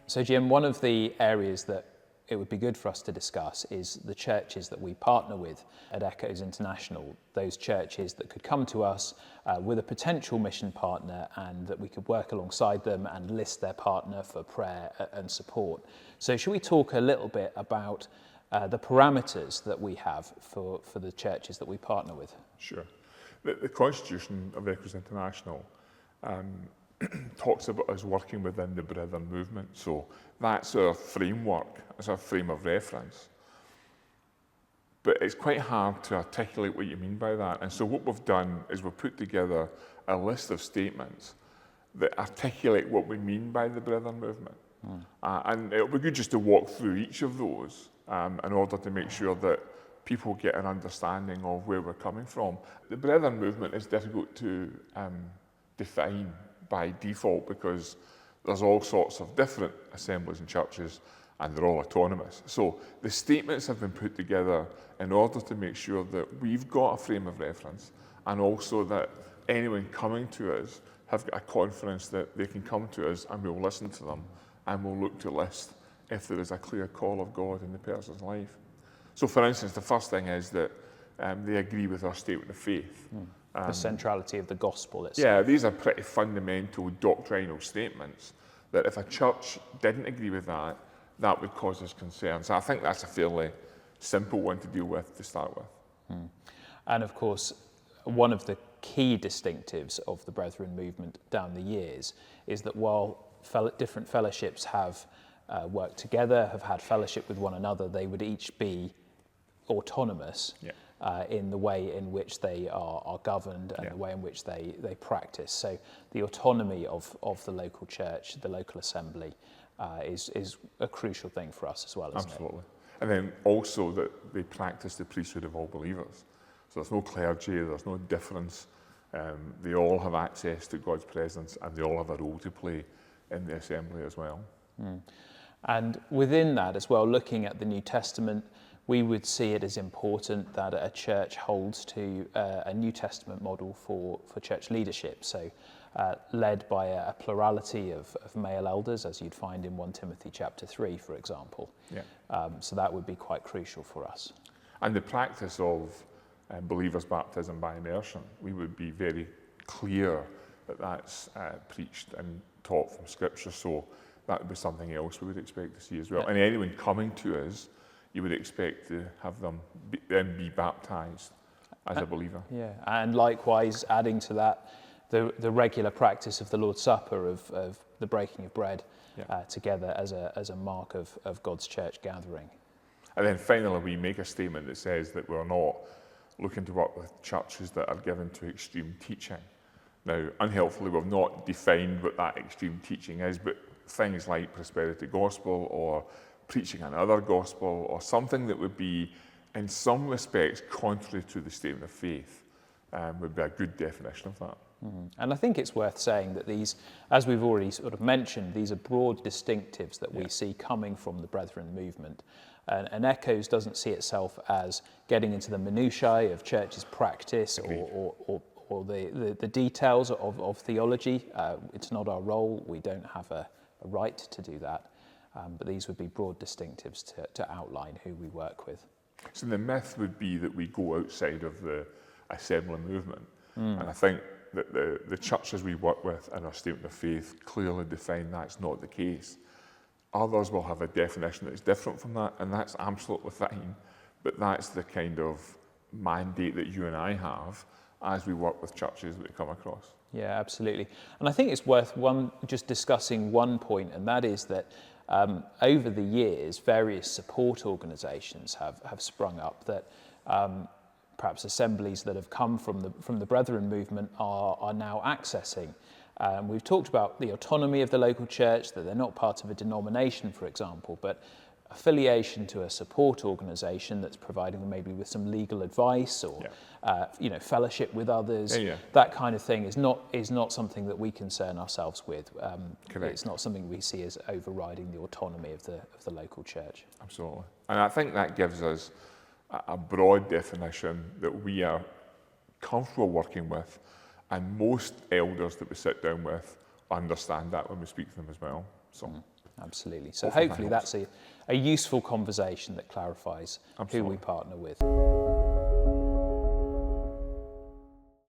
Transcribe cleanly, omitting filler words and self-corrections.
So Jim, one of the areas that it would be good for us to discuss is the churches that we partner with at Echoes International, those churches that could come to us with a potential mission partner and that we could work alongside them and list their partner for prayer and support. So should we talk a little bit about the parameters that we have for the churches that we partner with? Sure. The Constitution of Echoes International talks about us working within the Brethren movement. So that's our framework, that's our frame of reference. But it's quite hard to articulate what you mean by that. And so what we've done is we've put together a list of statements that articulate what we mean by the Brethren movement. And it'll be good just to walk through each of those in order to make sure that people get an understanding of where we're coming from. The Brethren movement is difficult to define by default because there's all sorts of different assemblies and churches and they're all autonomous. So the statements have been put together in order to make sure that we've got a frame of reference and also that anyone coming to us have got a confidence that they can come to us and we'll listen to them and we'll look to list if there is a clear call of God in the person's life. So for instance, the first thing is that they agree with our statement of faith. The centrality of the gospel itself. Yeah, these are pretty fundamental doctrinal statements that if a church didn't agree with that, that would cause us concern. So I think that's a fairly simple one to deal with to start with. And of course, one of the key distinctives of the Brethren movement down the years is that while different fellowships have worked together, have had fellowship with one another, they would each be autonomous. Yeah. In the way in which they are governed and the way in which they practice. So the autonomy of the local church, the local assembly, is a crucial thing for us as well, isn't it? Absolutely. And then also that they practice the priesthood of all believers. So there's no clergy, there's no difference. They all have access to God's presence and they all have a role to play in the assembly as well. And within that as well, looking at the New Testament, we would see it as important that a church holds to a New Testament model for church leadership. So led by a plurality of male elders, as you'd find in 1 Timothy chapter 3, for example. Yeah. So that would be quite crucial for us. And the practice of believers' baptism by immersion, we would be very clear that that's preached and taught from Scripture. So that would be something else we would expect to see as well. Yeah. And anyone coming to us, you would expect to have them be baptised as a believer. Yeah, and likewise, adding to that, the regular practice of the Lord's Supper, of the breaking of bread together as a mark of God's church gathering. And then finally, we make a statement that says that we're not looking to work with churches that are given to extreme teaching. Now, unhelpfully, we've not defined what that extreme teaching is, but things like prosperity gospel or preaching another gospel or something that would be, in some respects, contrary to the statement of faith would be a good definition of that. And I think it's worth saying that these, as we've already sort of mentioned, these are broad distinctives that we see coming from the Brethren movement. And Echoes doesn't see itself as getting into the minutiae of church's practice or the details of theology. It's not our role. We don't have a right to do that. But these would be broad distinctives to outline who we work with. So the myth would be that we go outside of the assembly movement. And I think that the churches we work with in our statement of faith clearly define that's not the case. Others will have a definition that's different from that, and that's absolutely fine. But that's the kind of mandate that you and I have as we work with churches that we come across. Yeah, absolutely. And I think it's worth just discussing one point, and that is that over the years, various support organisations have sprung up that perhaps assemblies that have come from the Brethren movement are now accessing. We've talked about the autonomy of the local church, that they're not part of a denomination, for example, but affiliation to a support organisation that's providing them maybe with some legal advice or fellowship with others. That kind of thing is not something that we concern ourselves with. It's not something we see as overriding the autonomy of the local church. Absolutely. And I think that gives us a broad definition that we are comfortable working with, and most elders that we sit down with understand that when we speak to them as well. So Absolutely. So Hopefully hopefully that that's a useful conversation that clarifies who Absolutely. we partner with.